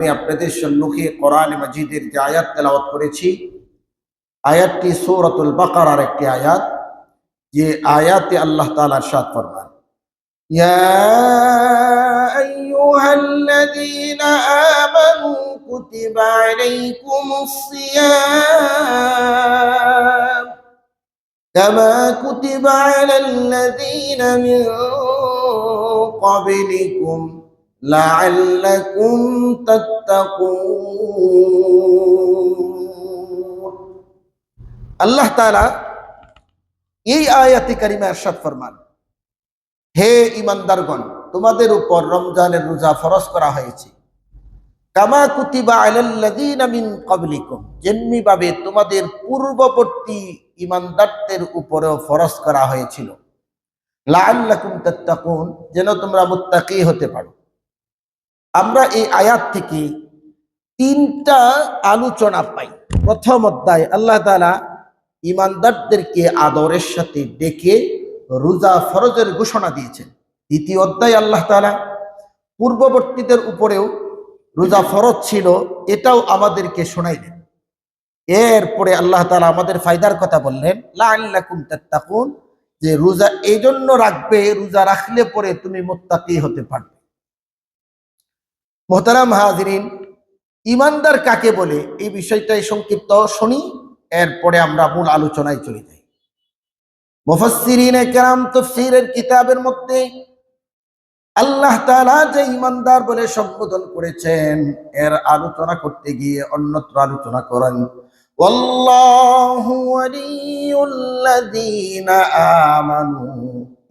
আমি আপনাদের সম্মুখে কোরআন মাজিদের যে আয়াত তেলাওয়াত করেছি, আয়াতটি সূরাতুল বাকারার একটি আয়াত, যে আয়াতে আল্লাহ তাআলা ইরশাদ ফরমান, ইয়া আইয়ুহাল্লাযীনা আমানু কুতিবা আলাইকুমুস সিয়াম কামা কুতিবা আলাল্লাযীনা মিন ক্বাবলিকুম লাআল্লাকুম তাত্তাকুন। আল্লাহ তাআলা এই আয়াতে কারিমা ইরশাদ ফরমান, হে ঈমানদারগণ, তোমাদের উপর রমজানের রোজা ফরজ করা হয়েছে, কামা কুতিবা আলাল্লাযীনা মিন ক্বাবলিকুম, যেমনি ভাবে তোমাদের পূর্ববর্তী ঈমানদারদের উপরেও ফরজ করা হয়েছিল, লাআল্লাকুম তাত্তাকুন, যেন তোমরা মুত্তাকি হতে পারো। আমরা এই আয়াত থেকে তিনটা আলোচনা পাই। প্রথম অধ্যায় আল্লাহ তাআলা ঈমানদারদেরকে আদরের সাথে ডেকে রোজা ফরজের ঘোষণা দিয়েছেন। দ্বিতীয় অধ্যায় আল্লাহ তাআলা পূর্ববর্তীদের উপরেও রোজা ফরজ ছিল, এটাও আমাদেরকে শোনাইলেন। এরপরে আল্লাহ তাআলা আমাদের ফায়দার কথা বললেন, লাআল্লাকুম তাত্তাকুন, যে রোজা এই জন্য রাখবে, রোজা রাখলে পরে তুমি মুত্তাকি হতে পারবে। মোহতারাম হাজিরিন, ঈমানদার কাকে বলে এই বিষয়টাই সংক্ষিপ্ত শুনি, এরপরে আমরা মূল আলোচনায় চলে যাই। মুফাসসিরিনে কেরাম তাফসীরের কিতাবের মধ্যে আল্লাহ তাআলা যে ঈমানদার বলে সম্বোধন করেছেন, এর আলোচনা করতে গিয়ে অন্যত্র আলোচনা করেন, ওয়াল্লাহু ওয়ালিয়ুল্লাযীনা আমানু,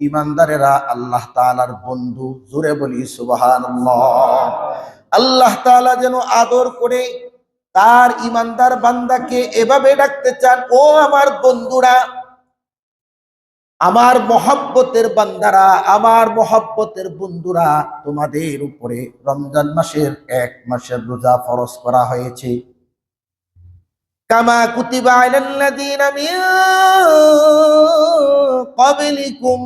ঈমানদারেরা আল্লাহ তাআলার বন্ধু। জোরে বলি সুবহানাল্লাহ। আল্লাহ তাআলা যেন আদর করে তার ঈমানদার বান্দাকে এভাবে ডাকতে চান, ও আমার বন্ধুরা, আমার মহব্বতের বান্দারা, আমার মহব্বতের বন্ধুরা, তোমাদের উপরে রমজান মাসের 1 মাসের রোজা ফরজ করা হয়েছে, কামা কুতিবা আলাল্লাযীনা মিন ক্বাবলিকুম,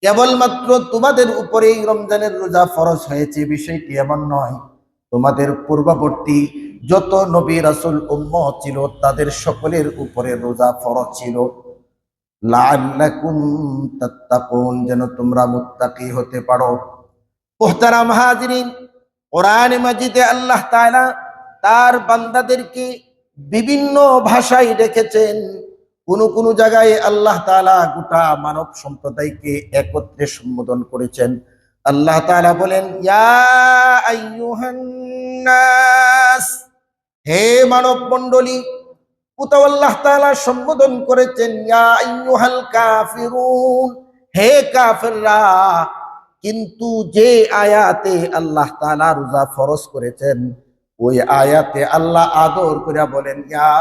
কেবলমাত্র তোমাদের উপরেই রমজানের রোজা ফরজ হয়েছে বিষয়টি এমন নয়, তোমাদের পূর্ববর্তী যত নবী রাসূল উম্মত ছিল তাদের সকলের উপরে রোজা ফরজ ছিল, লাআল্লাকুম তাত্তাকুন, যেন তোমরা মুত্তাকি হতে পারো। মুহতারাম হাজিরিন, কোরআন মাজিদে আল্লাহ তাআলা তার বান্দাদেরকে বিভিন্ন ভাষায় ডেকেছেন। কোন কোন জায়গায় আল্লাহ তাআলা গোটা মানব সম্প্রদায়কে একত্রে সম্বোধন করেছেন। আল্লাহ তাআলা বলেন, ইয়া আইয়ুহান নাস, হে মানব মণ্ডলী। কোথাও আল্লাহ তাআলা সম্বোধন করেছেন, ইয়া আইয়ুহাল কাফিরুন, হে কাফেররা। কিন্তু যে আয়াতে আল্লাহ তাআলা রোজা ফরজ করেছেন, ওই আয়াতে আল্লাহ আদর করে বলেন, ইয়া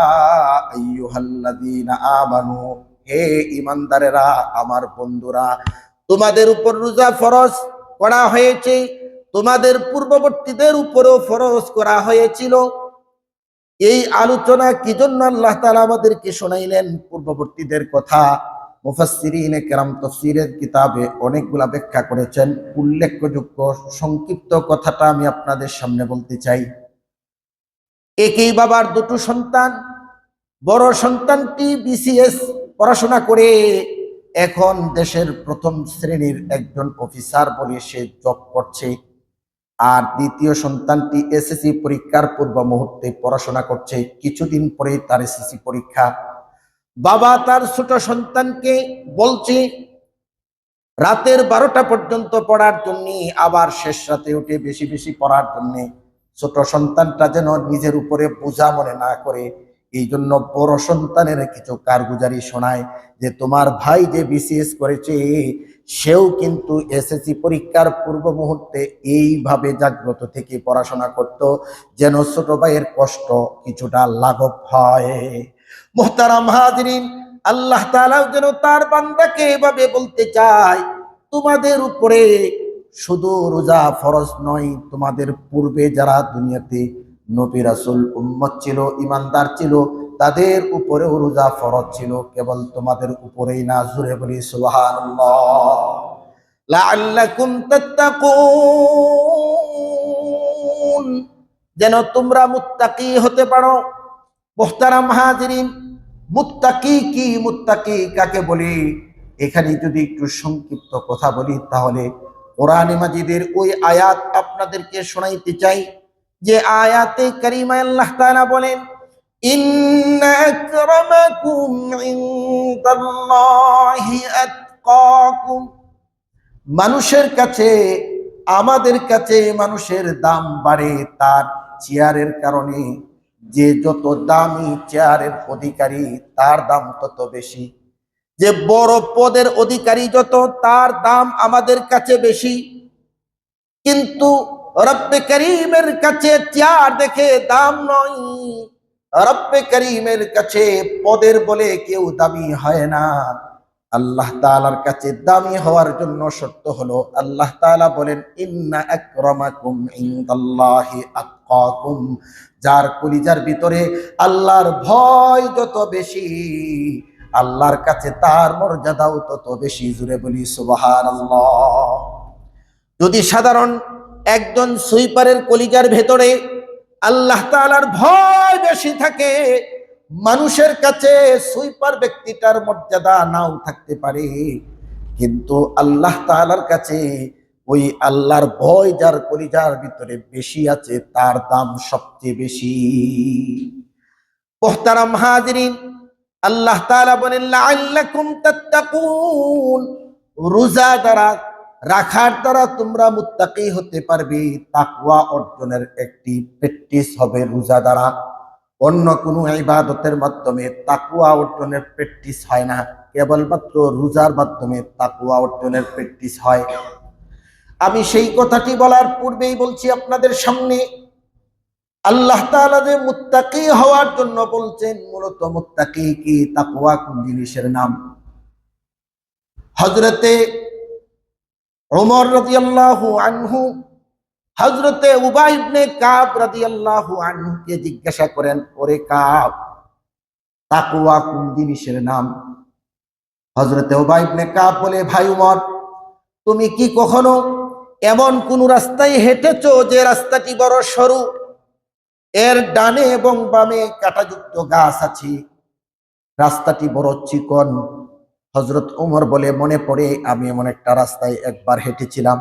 আইয়ুহাল্লাযীনা আমানু, হে ঈমানদারেরা, আমার বন্ধুরা, তোমাদের উপর রোজা ফরজ করা হয়েছে, তোমাদের পূর্ববর্তীদের উপরেও ফরজ করা হয়েছিল। এই আলোচনা কি জন্য আল্লাহ তাআলা আমাদেরকে শোনাইলেন পূর্ববর্তীদের কথা? মুফাসসিরিনে কেরাম তাফসীরের কিতাবে অনেকগুলা ব্যাখ্যা করেছেন। উল্লেখযোগ্য সংক্ষিপ্ত কথাটা আমি আপনাদের সামনে বলতে চাই। একই বাবার দুটো সন্তান, বড় সন্তানটি বিসিএস পড়াশোনা করে এখন দেশের প্রথম শ্রেণীর একজন অফিসার বলে সে জব করছে, আর দ্বিতীয় সন্তানটি এসএসসি পরীক্ষার পূর্ব মুহূর্তে পড়াশোনা করছে। কিছুদিন পরে তার এসএসসি পরীক্ষা। বাবা তার ছোট সন্তানকে বলছে রাতের 12টা পর্যন্ত পড়ার জন্য, আবার শেষ রাতে উঠে বেশি বেশি পড়ার জন্য। ছোট সন্তানটা যেন নিজের উপরে বোঝা মনে না করে, এই জন্য বড় সন্তানের কিছু কারগুজারি শোনায় যে তোমার ভাই যে বিসিএস করেছে, সেও কিন্তু এসএসসি পরীক্ষার পূর্ব মুহূর্তে এইভাবে জাগ্রত থেকে পড়াশোনা করত, যেন ছোট ভাইয়ের কষ্ট কিছুটা লাঘব হয়। মুহতারাম হাজিরিন, আল্লাহ তাআলা যেন তার বান্দাকে এভাবে বলতে চায়, তোমাদের উপরে শুধু রোজা ফরজ নয়, তোমাদের পূর্বে যারা দুনিয়াতে নবী রাসূল উম্মত ছিল, ঈমানদার ছিল, তাদের উপরেও রোজা ফরজ ছিল, কেবল তোমাদের উপরেই না। জোরে বলি সুবহানাল্লাহ। লাআল্লাকুম তাত্তাকুন, যেন তোমরা মুত্তাকি হতে পারো। মুহতারাম হাজিরিন, মুত্তাকি কি, মুত্তাকি কাকে বলি? এখানে যদি একটু সংক্ষিপ্ত কথা বলি তাহলে কোরআনে মাজিদের ওই আয়াত আপনাদেরকে শোনাইতে চাই, যে আয়াতে কারিমায় আল্লাহ তাআলা বলেন, ইন্না আকরামাকুম ইনদাল্লাহি আতকাকুম। মানুষের কাছে, আমাদের কাছে মানুষের দাম বাড়ে তার চেয়ারের কারণে। যে যত দামি চেয়ারের অধিকারী তার দাম তত বেশি, যে বড় পদের অধিকারী যত তার দাম আমাদের কাছে বেশি। কিন্তু রব্বে করিমের কাছে চেয়ার দেখে দাম নয়, রব্বে করিমের কাছে পদের বলে কেউ দামি হয় না। আল্লাহ তাআলার কাছে দামি হওয়ার জন্য শর্ত হলো, আল্লাহ তাআলা বলেন, ইন্না আকরামাকুম ইনদাল্লাহি আতকাকুম। যার কলিজার ভিতরে আল্লাহর ভয় যত বেশি, আল্লাহর কাছে তার মর্যাদাও তত বেশি। জুড়ে বলি সুবহানাল্লাহ। যদি সাধারণ একজন সুইপারের কলিজার ভেতরে আল্লাহ তাআলার ভয় বেশি থাকে, মানুষের কাছে সুইপার ব্যক্তিটার মর্যাদা নাও থাকতে পারে, কিন্তু আল্লাহ তাআলার কাছে ওই আল্লাহর ভয় যার কলিজার ভিতরে বেশি আছে তার দাম সবচেয়ে বেশি। মুহতারাম হাজিরিন, আল্লাহ তাআলা বলেন, লাআল্লাকুম তাত্তাকুন। রোজা দ্বারা, রাখার দ্বারা তোমরা মুত্তাকি হতে পারবে। তাকওয়া অর্জনের একটি প্র্যাকটিস হবে রোজা দ্বারা। অন্য কোনো ইবাদতের মাধ্যমে তাকওয়া অর্জনের প্র্যাকটিস হয় না, কেবলমাত্র রোজার মাধ্যমে তাকওয়া অর্জনের প্র্যাকটিস হয়। আমি সেই কথাটি বলার পূর্বেই বলছি আপনাদের সামনে, আল্লাহ তাআলা যে মুত্তাকি হওয়ার জন্য বলছেন, মূলত মুত্তাকি কি, তাকওয়া কোন জিনিসের নাম? হযরতে ওমর রাদিয়াল্লাহু আনহু হযরতে উবাই ইবনে কাব রাদিয়াল্লাহু আনহুকে জিজ্ঞাসা করেন, ওরে কাব, তাকওয়া কোন জিনিসের নাম? হযরতে উবাই ইবনে কাব বলে, ভাই উমর, তুমি কি কখনো এমন কোন রাস্তায় হেঁটেছো যে রাস্তাটি বড় সরু, এর ডানে এবং বামে কাঁটাযুক্ত গাছ আছে, রাস্তাটি বড় চিকন? হযরত ওমর বলে, মনে পড়ে আমি এমন একটা রাস্তায় একবার হেঁটেছিলাম।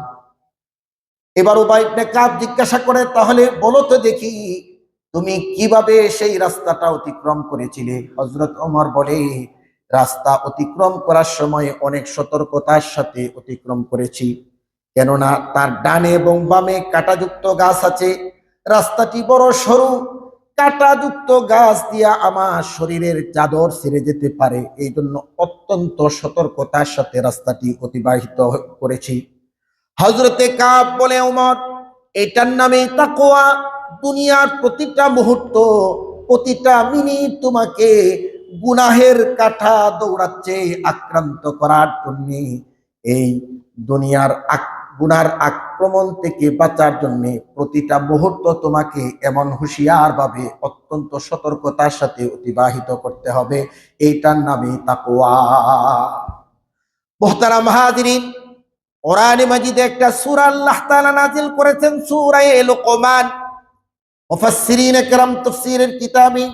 এবার উবাই ইবনে কাব জিজ্ঞাসা করে, তাহলে বলো তো দেখি তুমি কিভাবে সেই রাস্তাটা অতিক্রম করেছিলে? হযরত ওমর বলে, রাস্তা অতিক্রম করার সময় অনেক সতর্কতার সাথে অতিক্রম করেছি, কেননা তার ডানে এবং বামে কাঁটাযুক্ত গাছ আছে, রাস্তাটি বড় সরু, কাঁটাযুক্ত গাছ দিয়া আমার শরীরের চাদর ছিঁড়ে যেতে পারে, এই জন্য অত্যন্ত সতর্কতার সাথে রাস্তাটি অতিবাহিত করেছি। হযরতে কাব বলে, ওমর, এটার নামে তাকওয়া। দুনিয়ার প্রতিটা মুহূর্ত, প্রতিটা মিনিট তোমাকে গুনাহের কাঁটা দৌড়াচ্ছে আক্রান্ত করার জন্য। এই দুনিয়ার গুনার আক্রমণ থেকে বাঁচার জন্য প্রতিটা মুহূর্ত তোমাকে এমন হুঁশিয়ার ভাবে অত্যন্ত সতর্কতার সাথে অতিবাহিত করতে হবে, এইটার নামে তাকওয়া। মুহতারাম হাজিরিন, কোরআনে মাজিদে একটা সূরা আল্লাহ তাআলা নাযিল করেছেন, সূরা লুকমান। মুফাসসিরিন کرام তাফসীরের কিতাবে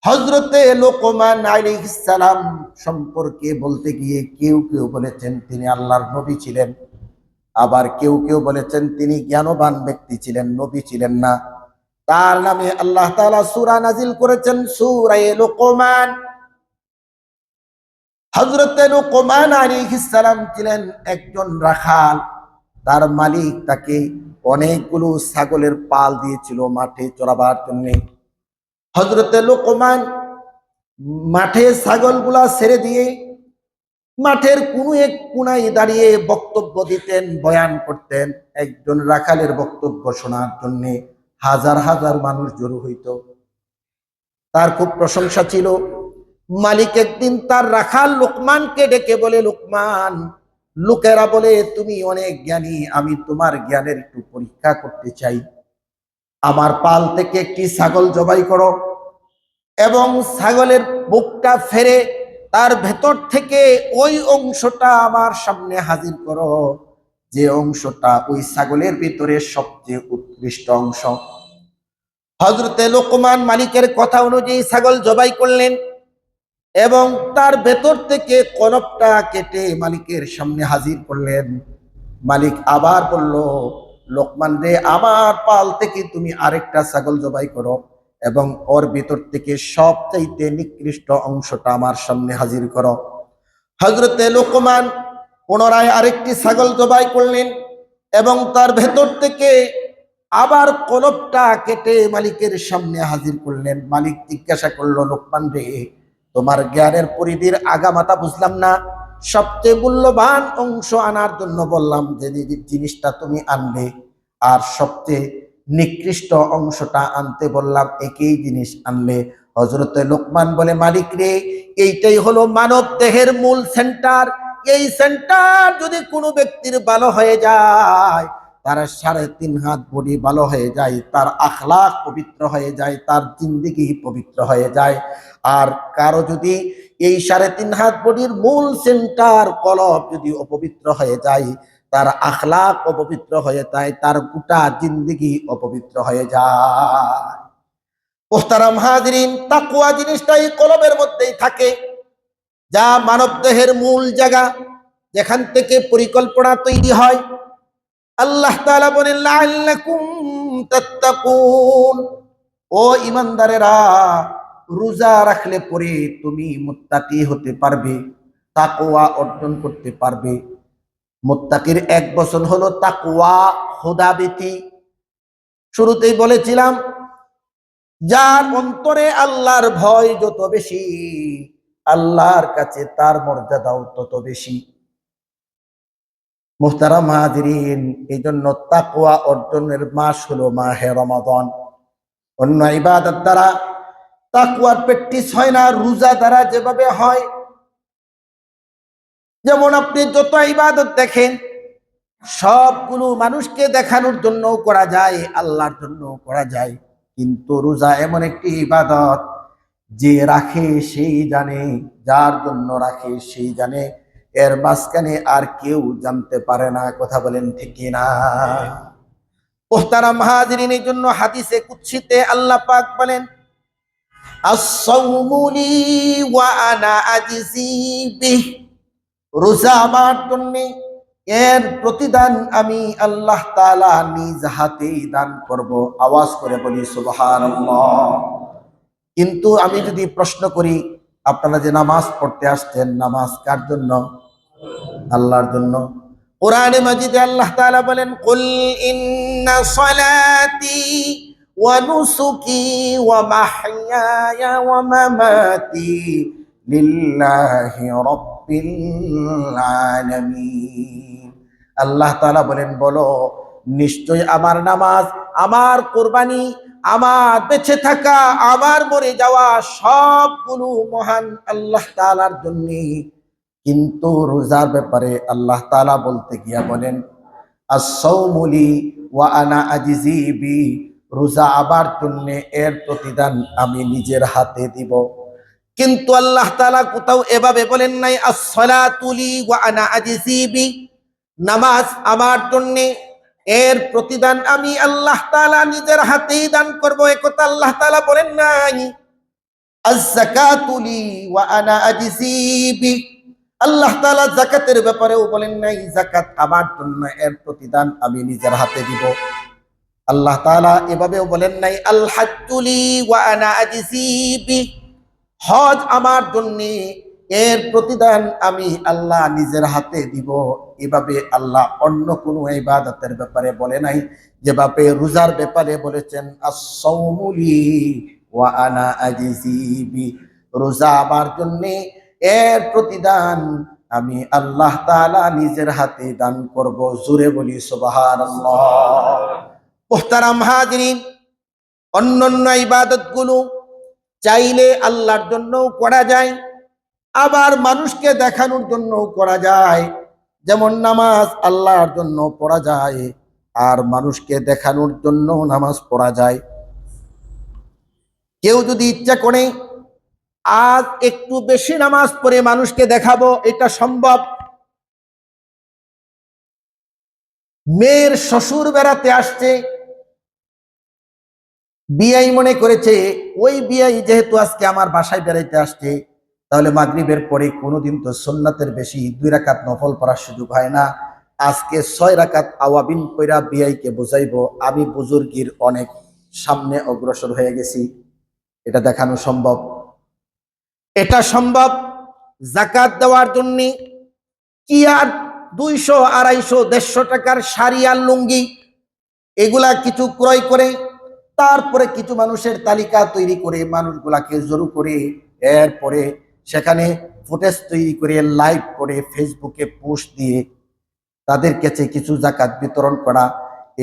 হযরতে লুকমান আলাইহিস সালাম সম্পর্কে বলতে গিয়ে কেউ কেউ বলেছেন তিনি আল্লাহর নবী ছিলেন, আবার কেউ কেউ বলেছেন তিনি জ্ঞানবান ব্যক্তি ছিলেন, নবী ছিলেন না। তার নামে আল্লাহ তাআলা সূরা নাযিল করেছেন, সূরা লুকমান। হযরতে লুকমান আলাইহিস সালাম ছিলেন একজন রাখাল। তার মালিক তাকে অনেকগুলো ছাগলের পাল দিয়েছিল মাঠে চরাবার জন্য। হযরতে লুকমান মাঠে ছাগলগুলা ছেড়ে দিয়ে মাঠের কোনো এক কোনায় দাঁড়িয়ে বক্তব্য দিতেন, বয়ান করতেন। একজন রাখালের বক্তব্য শোনার জন্য হাজার হাজার মানুষ জড়ো হইত। তার খুব প্রশংসা ছিল। মালিক একদিন তার রাখাল লুকমানকে ডেকে বলে, লুকমান, লোকেরা বলে তুমি অনেক জ্ঞানী, আমি তোমার জ্ঞানের একটু পরীক্ষা করতে চাই। আমার পাল থেকে একটি ছাগল জবাই করো এবং ছাগলের বুকটা ফেরে তার ভেতর থেকে ওই অংশটা আমার সামনে হাজির করো, যে অংশটা ওই ছাগলের ভিতরে সবচেয়ে উৎকৃষ্ট অংশ। হযরতে লোকমান মালিকের কথা অনুযায়ী ছাগল জবাই করলেন এবং তার ভেতর থেকে কনকটা কেটে মালিকের সামনে হাজির করলেন। মালিক আবার বলল, লোকমান রে, আমার পাল থেকে তুমি আরেকটা ছাগল জবাই করো এবং ওর ভিতর থেকে সবচাইতে নিকৃষ্ট অংশটা আমার সামনে হাজির করো। হযরতে লোকমান পুনরায় আরেকটি ছাগল জবাই করলেন এবং তার ভেতর থেকে আবার কলবটা কেটে মালিকের সামনে হাজির করলেন। মালিক জিজ্ঞাসা করলো, লোকমান রে, তোমার জ্ঞানের পরিধির আগামাতা বুঝলাম না, সবচেয়ে মূল্যবান অংশ আনার জন্য বললাম যে জিনিসটা তুমি আনবে, আর সবচেয়ে নিকৃষ্ট অংশটা আনতে বললাম, একই জিনিস আনলে। হযরতে লোকমান বলে, মালিক রে, এইটাই হলো মানব দেহের মূল সেন্টার। এই সেন্টার যদি কোনো ব্যক্তির ভালো হয়ে যায়, তার 3.5 হাত বডি ভালো হয়ে যায়, তার আখলাক পবিত্র হয়ে যায়, তার জিন্দেগি পবিত্র হয়ে যায়। আর কারো যদি এই 3.5 হাত বডির মূল সেন্টার কলব যদি অপবিত্র হয়ে যায়, তার আখলাক অপবিত্র হয়ে যায়, তার গোটা জিন্দেগি অপবিত্র হয়ে যায়। মোহতারাম হাজরিন, তাকওয়া জিনিসটাই কলবের মধ্যেই থাকে, যা মানব দেহের মূল জায়গা, যেখান থেকে পরিকল্পনা তৈরি হয়। আল্লাহ তাআলা বলেন, লাআল্লাকুম তাত্তাকুন, ও ইমানদারেরা, রোজা রাখলে পরে তুমি মুত্তাকি হতে পারবে, তাকওয়া অর্জন করতে পারবে। মুত্তাকির এক বচন হলো তাকওয়া, খোদাভীতি। শুরুতেই বলেছিলাম, যার অন্তরে আল্লাহর ভয় যত বেশি, আল্লাহর কাছে তার মর্যাদাও তত বেশি। মুহতারাম হাজিরিন, এই জন্য তাকওয়া অর্জনের মাস হলো মাহে রমাদান। অন্য ইবাদত দ্বারা তাকওয়ার প্র্যাকটিস হয় না, রোজা দ্বারা যেভাবে হয়। যেমন আপনি যত ইবাদত দেখেন, সবগুলো মানুষকে দেখানোর জন্য করা যায়, আল্লাহর জন্য করা যায়। কিন্তু রোজা এমন একটি ইবাদত, যে রাখে সেই জানে, যার জন্য রাখে সেই জানে, এর মাঝখানে আর কেউ জানতে পারে না। কথা বলেন ঠিক কিনা? মুহতারাম হাজিরিন, এই জন্য হাদিসে কুদসিতে আল্লাহ পাক বলেন, আস-সাওমু লি ওয়া আনা আজজি বিহ, রোজা আমার জন্য, এর প্রতিদান আমি আল্লাহ তাআলা নিজ হাতেই দান করব। আওয়াজ করে বলি সুবহানাল্লাহ। কিন্তু আমি যদি প্রশ্ন করি, আপনারা যে নামাজ পড়তে আসছেন, নামাজ কার জন্য? আল্লাহর জন্য। কোরআনে মাজিদে আল্লাহ তাআলা বলেন, কুল ইন্না সলাতি ওয়া নুসুকি ওয়া মাহইয়ায়া ওয়া মামাতি লিল্লাহি রাব্বিল আলামিন। আল্লাহ তাআলা বলেন, বলো, নিশ্চয় আমার নামাজ, আমার কুরবানি, আমার বেঁচে থাকা, আমার মরে যাওয়া, সবগুলো মহান আল্লাহ তাআলার জন্য। কিন্তু রোজার ব্যাপারে আল্লাহ তাআলা বলতে গিয়া বলেন, আস-সাওমু লি ওয়া আনা আজজি বি, রোজা আবার জন্য, এর প্রতিদান আমি নিজের হাতে দিব। কিন্তু আল্লাহ তাআলা কোথাও এভাবে বলেন নাই, আস-সালাতু লি ওয়া আনা আজজি বি, নামাজ আমার জন্য, এর প্রতিদান আমি আল্লাহ তাআলা নিজের হাতেই দান করব। একথা আল্লাহ তাআলা বলেন নাই। আয-যাকাতু লি ওয়া আনা আজজি বি, আল্লাহ তাআলা যাকাতের ব্যাপারেও বলেন নাই, যাকাত আমার জন্য, এর প্রতিদান আমি নিজের হাতে দিব। আল্লাহ তাআলা এভাবেও বলেন নাই, আল হাজ্জু লি ওয়া আনা আজজি বি, হজ আমার জন্য, এর প্রতিদান আমি আল্লাহ নিজের হাতে দিব। এভাবে আল্লাহ অন্য কোনো ইবাদতের ব্যাপারে বলে নাই, যেভাবে রোজার ব্যাপারে বলেছেন, আস-সাওমু লি ওয়া আনা আজজি বি, রোজা আমার জন্য, এর প্রতিদান আমি আল্লাহ তাআলা নিজের হাতে দান করব। জোরে বলি সুবহানাল্লাহ। মুহতারাম হাজিরিন, অন্যান্য ইবাদতগুলো চাইলে আল্লাহর জন্যও করা যায়, আবার মানুষকে দেখানোর জন্যও করা যায়। যেমন নামাজ আল্লাহর জন্য পড়া যায়, আর মানুষকে দেখানোর জন্য নামাজ পড়া যায়। কেউ যদি ইচ্ছা করে আজ একটু বেশি নামাজ পড়ে মানুষকে দেখাবো, এটা সম্ভব। মেয়ের শ্বশুর বেড়াতে আসছে, বিআই মনে করেছে ওই বিআই যেহেতু আজকে আমার বাসায় বেড়াইতে আসছে, তাহলে মাগরিবের পরে কোনোদিন তো সুন্নাতের বেশি 2 রাকাত নফল পড়ার সুযোগ হয় না, আজকে 6 রাকাত আওয়াবিন কইরা বিআইকে বুঝাইবো আমি বুজুর্গির অনেক সামনে অগ্রসর হয়ে গেছি। এটা দেখানো সম্ভব? এটা সম্ভব? জাকাত দেওয়ার জন্য কি আর 200, 250, 150 টাকার শাড়ি আর লুঙ্গি এগুলা কিছু ক্রয় করে তারপরে কিছু মানুষের তালিকা তৈরি করে মানুষগুলাকে জড়ো করে এরপরে সেখানে ফুটেজ তৈরি করে লাইভ করে ফেসবুকে পোস্ট দিয়ে তাদের কাছে কিছু জাকাত বিতরণ করা,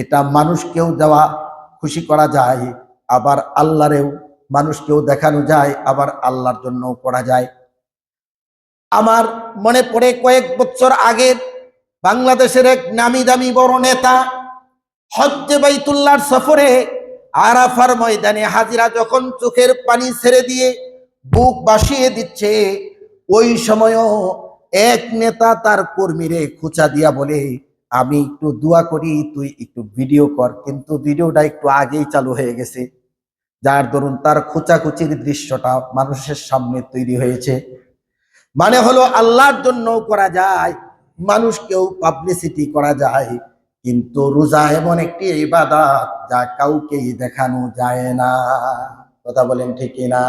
এটা মানুষকেও দেওয়া, খুশি করা যায়, আবার আল্লাহরেও মানুষকেও দেখানো যায়, আবার আল্লাহর জন্যও করা যায়। আমার মনে পড়ে কয়েক বছর আগে বাংলাদেশের এক নামি দামি বড় নেতা হজ্জে বাইতুল্লাহর সফরে আরাফার ময়দানে হাজিরা যখন চোখের পানি ছেড়ে দিয়ে বুক বাসিয়ে দিচ্ছে, ওই সময়ও এক নেতা তার কর্মীরে খোঁচা দিয়া বলে আমি একটু দোয়া করি তুই একটু ভিডিও কর, কিন্তু ভিডিওটা একটু আগেই চালু হয়ে গেছে, যার দরুন তার খোঁচাখুচির দৃশ্যটা মানুষের সামনে তৈরি হয়েছে। মানে হলো আল্লাহর জন্য করা যায়, মানুষকেও পাবলিসিটি করা যায়, কিন্তু রোজা এমন একটি ইবাদত যা কাউকেই দেখানো যায় না। কথা বলেন ঠিক না?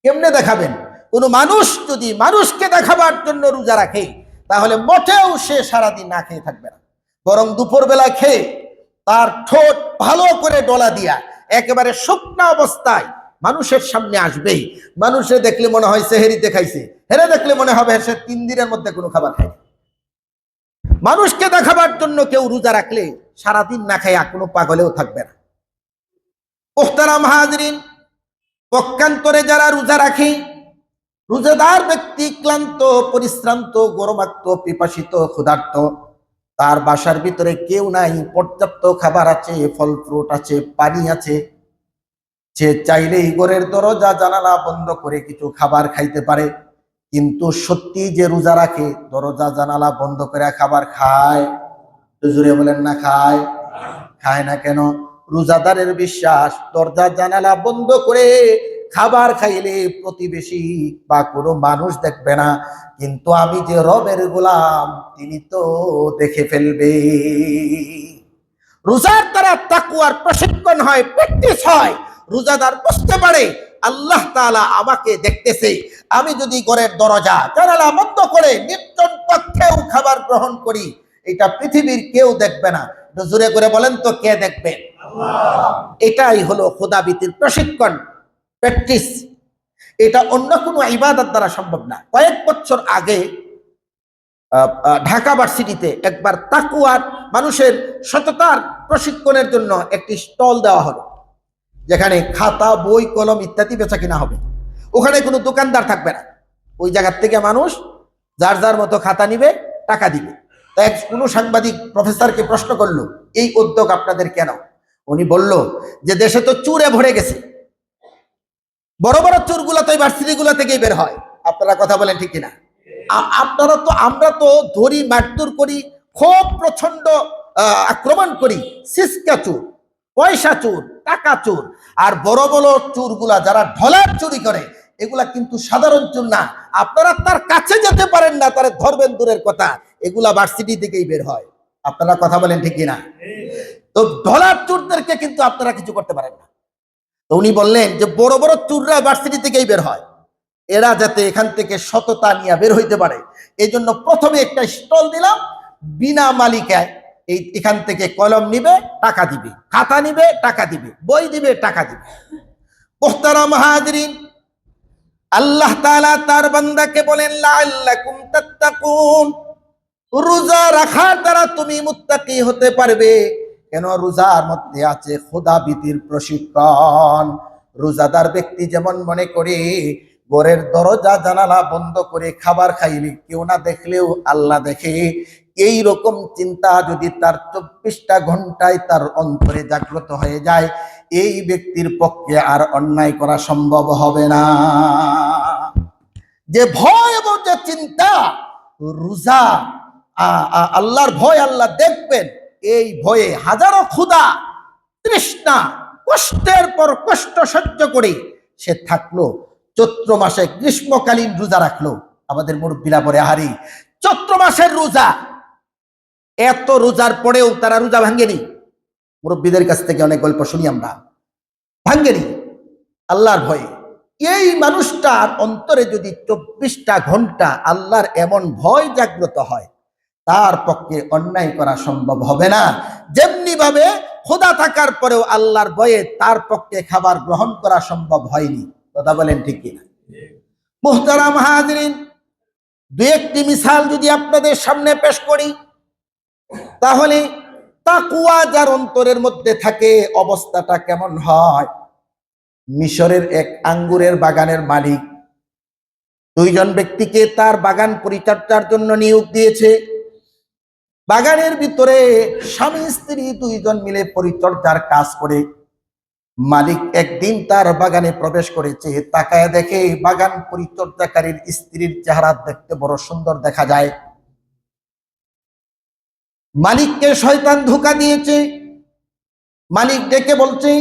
কেমনে দেখাবেন? কোন মানুষ যদি মানুষকে দেখাবার জন্য রোজা রাখে তাহলে মোটেও সে সারাদিন না খেয়ে থাকবে না, বরং দুপুর বেলা খেয়ে তার ঠোঁট ভালো করে ডলা দিয়া একেবারে শুকনা অবস্থায় মানুষের সামনে আসবেই। মানুষে দেখলে মনে হয় সেহেরিতে খাইছে, হেরে দেখলে মনে হবে সে 3 দিনের মধ্যে কোনো খাবার খায়। মানুষকে দেখাবার জন্য কেউ রোজা রাখলে সারাদিন না খায় কোনো পাগলেও থাকবে না। মুহতারাম হাজরিন, পক্ষান্তরে যারা রোজা রাখে, রোজাদার ব্যক্তি ক্লান্ত, পরিশ্রান্ত, গরমাক্ত, পিপাসিত, ক্ষুধার্ত, তার বাসার ভিতরে কেউ নাই, পর্যাপ্ত খাবার আছে, ফল ফ্রুট আছে, পানি আছে, সে চাইলেই ঘরের দরজা জানালা বন্ধ করে কিছু খাবার খাইতে পারে। কিন্তু সত্যি যে রোজা রাখে দরজা জানালা বন্ধ করে খাবার খায়? জোরে বলেন না খায়? খায় না কেন? রোজাদারের বিশ্বাস দরজা জানালা বন্ধ করে খাবার খাইলে প্রতিবেশী বা কোনো মানুষ দেখবে না, কিন্তু আমি যে রবের গোলাম তিনি তো দেখে ফেলবে। রোজার দ্বারা তাকওয়ার প্রশিক্ষণ হয়, প্র্যাকটিস হয়। রোজাদার বুঝতে পারে আল্লাহ তাআলা আমাকে দেখতেছে, আমি যদি ঘরের দরজা জানালা বন্ধ করে নির্জন কক্ষেও খাবার গ্রহণ করি এটা পৃথিবীর কেউ দেখবে না। জোরে করে বলেন তো কে দেখবে? আল্লাহ। এটাই হলো খোদাবিতির প্রশিক্ষণ, প্র্যাকটিস। এটা অন্য কোনো ইবাদত দ্বারা সম্ভব না। কয়েক বছর আগে ঢাকা ভার্সিটিতে একবার তাকওয়ার মানুষের সততার প্রশিক্ষণের জন্য একটি স্টল দেওয়া হলো, যেখানে খাতা, বই, কলম ইত্যাদি বেচা কিনা হবে। ওখানে কোনো দোকানদার থাকবে না, ওই জায়গার থেকে মানুষ যার যার মতো খাতা নিবে, টাকা দিবে। তাই কোনো সাংবাদিক প্রফেসরকে প্রশ্ন করলো এই উদ্যোগ আপনাদের কেন? উনি বলল যে দেশে তো চুরে ভরে গেছে, বড় বড় চোরগুলো তো এই ভার্সিটিগুলো থেকেই বের হয়। আপনারা কথা বলেন ঠিক কিনা? আপনারা তো, আমরা তো ধরি, মারধর করি, খুব প্রচন্ড আক্রমণ করি, সিসকা চোর, পয়সা চোর, টাকা চোর। আর বড় বড় চোরগুলা যারা ঢলার চুরি করে এগুলা কিন্তু সাধারণ চোর না, আপনারা তার কাছে যেতে পারেন না, তারা ধরবেন দূরের কথা, এগুলা ভার্সিটি থেকেই বের হয়। আপনারা কথা বলেন ঠিক কিনা? তো ঢলার চোরদেরকে কিন্তু আপনারা কিছু করতে পারেন না। তো উনি বললেন যে বড় বড় চোররা ভার্সিটি থেকেই বের হয়, এরা যাতে এখান থেকে সততা নিয়ে বের হইতে পারে এই জন্য প্রথমে একটা স্টল দিলাম, বিনা মালিকায় এখান থেকে কলম নিবে, টাকা দিবে, খাতা নিবে, টাকা দিবে, বই দিবে, টাকা দিবে। মুহতারাম হাজরিন, আল্লাহ তাআলা তার বান্দাকে বলেন লাআল্লাকুম তাত্তাকুন, রোজা রাখার দ্বারা তুমি মুত্তাকি হতে পারবে। কেন? রোজার মধ্যে আছে খোদাভীতির প্রশিক্ষণ। রোজাদার ব্যক্তি যেমন মনে করে ঘরের দরজা জানালা বন্ধ করে খাবার খাইলে কেউ না দেখলেও আল্লাহ দেখে, এই রকম চিন্তা যদি তার 24টা ঘন্টায় তার অন্তরে জাগ্রত হয়ে যায়, এই ব্যক্তির পক্ষে আর অন্যায় করা সম্ভব হবে না। যে ভয় এবং যে চিন্তা, রোজা আল্লাহর ভয়, আল্লাহ দেখবেন, এই ভয়ে হাজারো ক্ষুধা তৃষ্ণা কষ্টের পর কষ্ট সহ্য করে সে থাকলো, চৈত্র মাসে গ্রীষ্মকালীন রোজা রাখলো। আমাদের মুরব্বীরা বলে, আহারি চৈত্র মাসের রোজা, এত রোজার পরেও তারা রোজা ভাঙ্গেনি। মুরব্বীদের কাছ থেকে অনেক গল্প শুনি আমরা, ভাঙ্গেনি আল্লাহর ভয়ে। এই মানুষটার অন্তরে যদি 24টা ঘন্টা আল্লাহর এমন ভয় জাগ্রত হয়, তার পক্ষে অন্যায় করা সম্ভব হবে না। যেমনি ভাবে খোদা থাকার পরেও আল্লাহর ভয়ে তার পক্ষে খাবার গ্রহণ করা সম্ভব হয়নি। কথা বলেন ঠিক কিনা? মুহতারাম হাজিরিন, দুই একটি মিসাল যদি আপনাদের সামনে পেশ করি, তাহলে তাকওয়া যার অন্তরের মধ্যে থাকে অবস্থাটা কেমন হয়। মিশরের এক আঙ্গুরের বাগানের মালিক দুইজন ব্যক্তিকে তার বাগান পরিচর্যার জন্য নিয়োগ দিয়েছে। বাগানের ভিতরে স্বামী স্ত্রী দুইজন মিলে পরিচর্যার কাজ করে। মালিক একদিন তার বাগানে প্রবেশ করেছে, তাকায় দেখে বাগান পরিচর্যাকারীর স্ত্রীর চেহারা দেখতে বড় সুন্দর দেখা যায়। মালিককে শয়তান ধোঁকা দিয়েছে। মালিক ডেকে বলছে,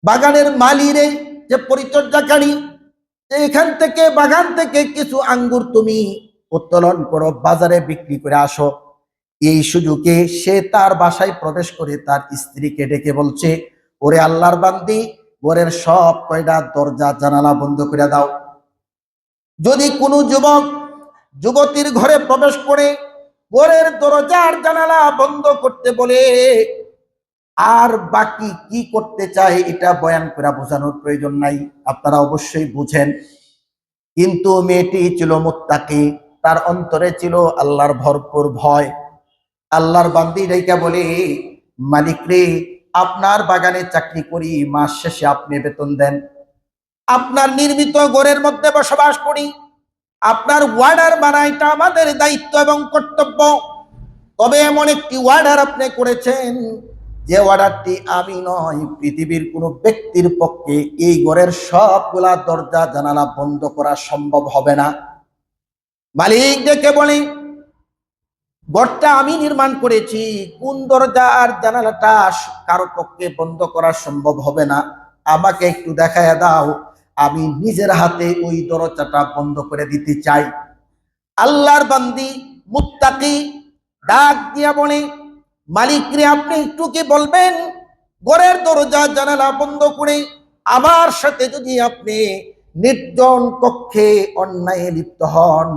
বাগানের মালিরে যে পরিচর্যাকারী, এখান থেকে বাগান থেকে কিছু আঙ্গুর তুমি উত্তোলন করো, বাজারে বিক্রি করে আসো। এই সুযোগে সে তার বাসায় প্রবেশ করে তার স্ত্রীকে ডেকে বলছে, ওরে আল্লাহর বান্দি, ঘরের সব কয়টা দরজা জানালা বন্ধ করে দাও। যদি কোনো যুবক যুবতীর ঘরে প্রবেশ করে ঘরের দরজার জানালা বন্ধ করতে বলে, আর বাকি কি করতে চায় এটা বয়ান করে বোঝানোর প্রয়োজন নাই, আপনারা অবশ্যই বুঝেন। কিন্তু মেয়েটি ছিল মুত্তাকি, তার অন্তরে ছিল আল্লাহর ভরপুর ভয়। আল্লাহর বান্দি ডাইকা বলে, মালিক রে, আপনার বাগানে চাকরি করি, মাস শেষে আপনি বেতন দেন। আপনার নির্মিত ঘরের মধ্যে বসবাস করি, আপনার ওয়ার্ডার বানাইটা আমাদের দায়িত্ব এবং কর্তব্য। তবে এমন একটি ওয়ার্ডার আপনি করেছেন যে ওয়ার্ডারটি আমি নয়, পৃথিবীর কোনো ব্যক্তির পক্ষে এই ঘরের সবগুলা দরজা জানালা বন্ধ করা সম্ভব হবে না। মালিক ডেকে বলে, ঘরটা আমি নির্মাণ করেছি, কোন দরজা আর জানালাটা কারো পক্ষে বন্ধ করা সম্ভব হবে না, আমাকে একটু দেখায় দাও, আমি নিজের হাতে ওই দরজাটা বন্ধ করে দিতে চাই। আল্লাহর বান্দি মুত্তাকি ডাক দিয়া বলে, মালিক রে, আপনি একটু কি বলবেন, ঘরের দরজা জানালা বন্ধ করে আমার সাথে যদি আপনি নির্জন কক্ষে অন্যায় লিপ্ত হন,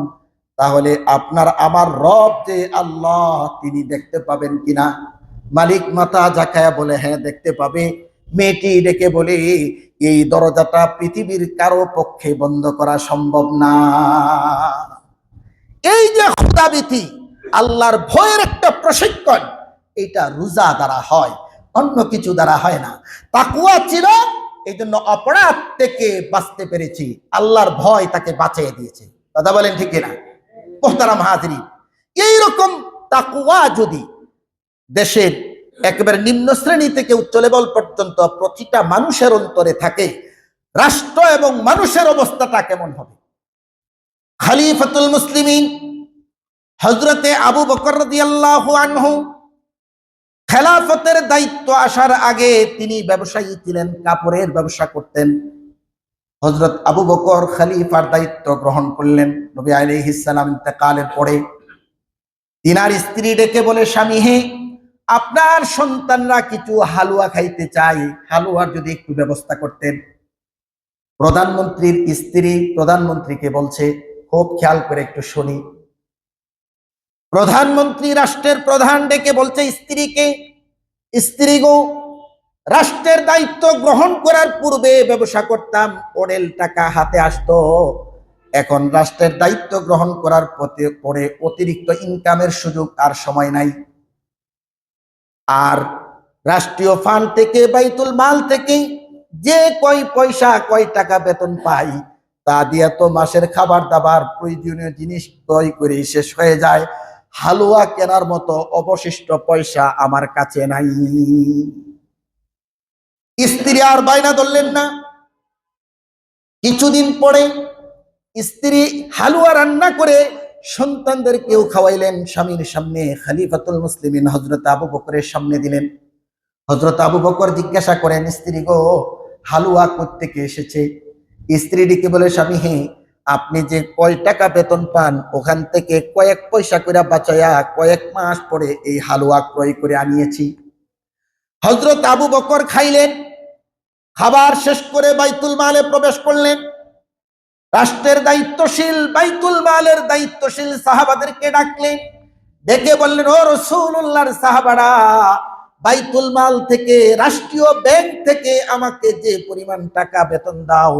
তাহলে আপনার আমার রব যে আল্লাহ, তিনি দেখতে পাবেন কিনা? মালিক মাথা ঝাঁকায়া বলে, হ্যাঁ দেখতে পাবে। মেয়েটি ডেকে বলে, এই দরজাটা পৃথিবীর কারো পক্ষে বন্ধ করা সম্ভব না। এই যে খোদাভীতি, আল্লাহর ভয়ের একটা প্রশিক্ষণ, এটা রোজা দ্বারা হয়, অন্য কিছু দ্বারা হয় না। তাকওয়া ছিল, এই জন্য অপরাধ থেকে বাঁচতে পেরেছি, আল্লাহর ভয় তাকে বাঁচিয়ে দিয়েছে। কথা বলেন ঠিক কিনা? মুহতারাম হাজিরিন, এইরকম তাকওয়া যদি দেশের একেবারে নিম্ন শ্রেণী থেকে উচ্চ লেভেল পর্যন্ত প্রতিটা মানুষের অন্তরে থাকে, রাষ্ট্র এবং মানুষের অবস্থাটা কেমন হবে? খলিফাতুল মুসলিমিন হযরতে আবু বকর রাদিয়াল্লাহু আনহু খেলাফতের দায়িত্ব আসার আগে তিনি ব্যবসায়ী ছিলেন, কাপড়ের ব্যবসা করতেন। হযরত আবু বকর খলিফার দায়িত্ব গ্রহণ করলেন নবী আলাইহিস সালাম ইন্তেকালের পরে। তিনার স্ত্রী ডেকে বলে, স্বামী হে, আপনার সন্তানরা কিছু হালুয়া খাইতে চায়, হালুয়ার যদি একটু ব্যবস্থা করতেন। প্রধানমন্ত্রীর স্ত্রী প্রধানমন্ত্রীকে বলছে, খুব খেয়াল করে একটু শুনি। প্রধানমন্ত্রী রাষ্ট্রের প্রধান ডেকে বলছে স্ত্রীকে, স্ত্রী গো, রাষ্ট্রের দায়িত্ব গ্রহণ করার পূর্বে ব্যবসা করতাম, অনেক টাকা হাতে আসতো, এখন রাষ্ট্রের দায়িত্ব গ্রহণ করার পরে অতিরিক্ত ইনকামের সুযোগ আর সময় নাই। আর রাষ্ট্রীয় ফান্ড থেকে, বাইতুল মাল থেকে যে কয় পয়সা কয় টাকা বেতন পাই, তা দিয়ে তো মাসের খাবার দাবার প্রয়োজনীয় জিনিস ক্রয় করে শেষ হয়ে যায়, হালুয়া কেনার মতো অবশিষ্ট পয়সা আমার কাছে নাই। স্ত্রী আর বায়না ধরলেন না। কিছুদিন পরে স্ত্রী হালুয়া রান্না করে সন্তানদেরকেও খাওয়াইলেন, স্বামীর সামনে, খলিফাতুল মুসলিমিন হযরত আবু বকরের সামনে দিলেন। হযরত আবু বকর জিজ্ঞাসা করেন, স্ত্রী গো, হালুয়া কোত্থেকে এসেছে? স্ত্রী ডেকে বলে, স্বামী হে, আপনি যে কয় টাকা বেতন পান ওখান থেকে কয়েক পয়সা করে বাঁচায়া কয়েক মাস পরে এই হালুয়া ক্রয় করে আনিয়েছি। হযরত আবু বকর খাইলেন, খাবার শেষ করে বাইতুল মালে প্রবেশ করলেন। রাষ্ট্রের দায়িত্বশীল, বাইতুল মালের দায়িত্বশীল সাহাবাদেরকে ডাকলেন, ডেকে বললেন, ও রাসূলুল্লাহর সাহাবারা, বাইতুল মাল থেকে, রাষ্ট্রীয় ব্যাংক থেকে আমাকে যে পরিমাণ টাকা বেতন দাও,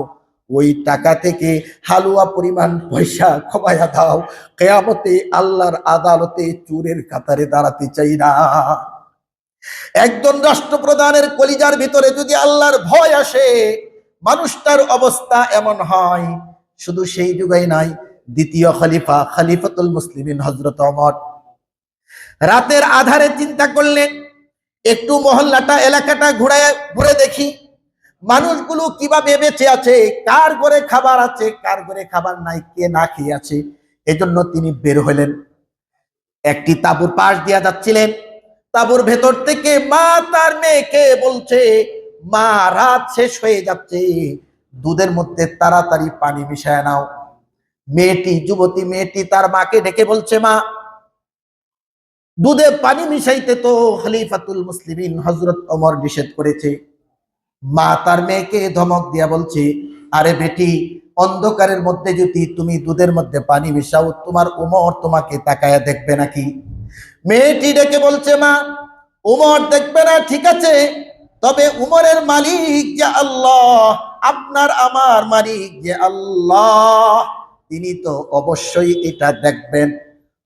ওই টাকা থেকে হালুয়া পরিমাণ পয়সা কমায়া দাও। কিয়ামতে আল্লাহর আদালতে চোরের কাতারে দাঁড়াতে চাই না। একজন রাষ্ট্রপ্রধানের কলিজার ভিতরে যদি আল্লাহর ভয় আসে, মানুষটার অবস্থা এমন হয়। শুধু সেই যুগেই নাই, দ্বিতীয় খলিফা, খলিফাতুল মুসলিমিন হযরত ওমর রাতের আধারে চিন্তা করলেন, একটু মহল্লাটা, এলাকাটা ঘুরে দেখি মানুষগুলো কিভাবে বেঁচে আছে, কার ঘরে খাবার আছে, কার ঘরে খাবার নাই, কে না খেয়ে আছে। এজন্য তিনি বের হলেন। একটি তাঁবুর পাশ দিয়া যাচ্ছিলেন। তাঁবুর ভেতর থেকে মা তার মেয়েকে বলছে, মা, রাত শেষ হয়ে যাচ্ছে, দুধের মধ্যে তাড়াতাড়ি পানি মিশায় নাও। মেয়েটি, যুবতী মেয়েটি তার মাকে ডেকে বলছে, মা, দুধে পানি মিশাইতে তো খলিফাতুল মুসলিমিন হযরত ওমর নিষেধ করেছে। মা তার মেয়েকে ধমক দিয়া বলছে, আরে বেটি, অন্ধকারের মধ্যে যদি তুমি দুধের মধ্যে পানি মিশাও, তোমার ওমর তোমাকে তাকায়া দেখবে নাকি? মেয়েটি ডেকে বলছে, মা, ওমর দেখবে না ঠিক আছে, তবে উমরের মালিক যে আল্লাহ, আপনার আমার মালিক যে আল্লাহ, তিনি তো অবশ্যই এটা দেখবেন।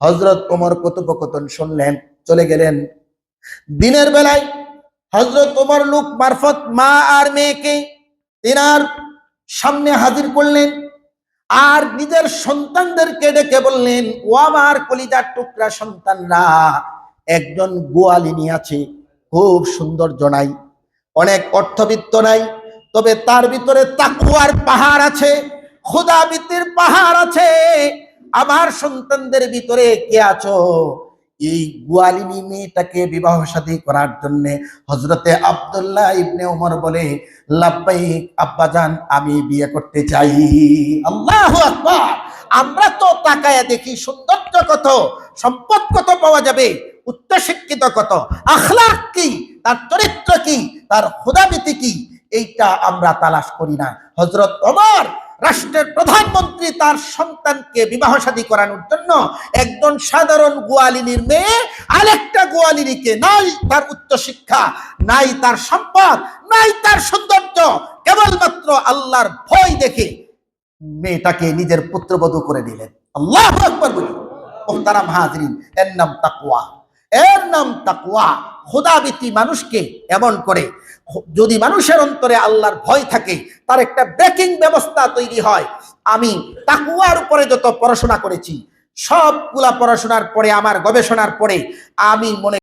হযরত ওমর কথোপকথন শুনলেন, চলে গেলেন। দিনের বেলায় হযরত ওমর লোক মারফত মা আর মেয়েকে তিনার সামনে হাজির করলেন, আর নিজের সন্তানদেরকে ডেকে বললেন, ও আমার কলিজার টুকরা সন্তানরা, একজন গোয়ালিনী আছে, খুব সৌন্দর্য নাই, অনেক অর্থবিত্ত নাই, তবে তার ভিতরে তাকওয়ার পাহাড় আছে, খোদাভীতির পাহাড় আছে। আমার সন্তানদের ভিতরে কে আছো? এই গোয়ালিনী মেয়েটাকে বিবাহ শাদী করার জন্য হযরতে আব্দুল্লাহ ইবনে ওমর বলে, লাব্বাইক আব্বাজান, আমি বিয়ে করতে চাই। আল্লাহু আকবার। আমরা তো তাকায়া দেখি সৌন্দর্য কত, সম্পদ কত পাওয়া যাবে, উচ্চশিক্ষিত কত, আখলাক কি, তার চরিত্র কি, তার খোদাভীতি কি, এইটা আমরা তালাশ করি না। হযরত ওমর রাষ্ট্রের প্রধানমন্ত্রী তার সন্তানকে বিবাহ শাদী করানোর জন্য একজন সাধারণ গোয়ালিনীর মেয়ে আরেকটা গোয়ালিনীকে, নাই তার উচ্চশিক্ষা, নাই তার সম্পদ, নাই তার সৌন্দর্য, কেবলমাত্র আল্লাহর ভয় দেখে মেয়েটাকে নিজের পুত্রবধূ করে নিলেন। আল্লাহু আকবার বলি। মুহতারাম হাজরিন, এর নাম তাকওয়া, এর নাম তাকওয়া। খোদাভীতি মানুষকে এমন করে, যদি মানুষের অন্তরে আল্লাহর ভয় থাকে, তার একটা ব্রেকিং ব্যবস্থা তৈরি হয়। আমি তাকওয়ার উপরে যত পড়াশোনা করেছি, সবগুলা পড়াশোনার পরে, আমার গবেষণার পরে আমি মনে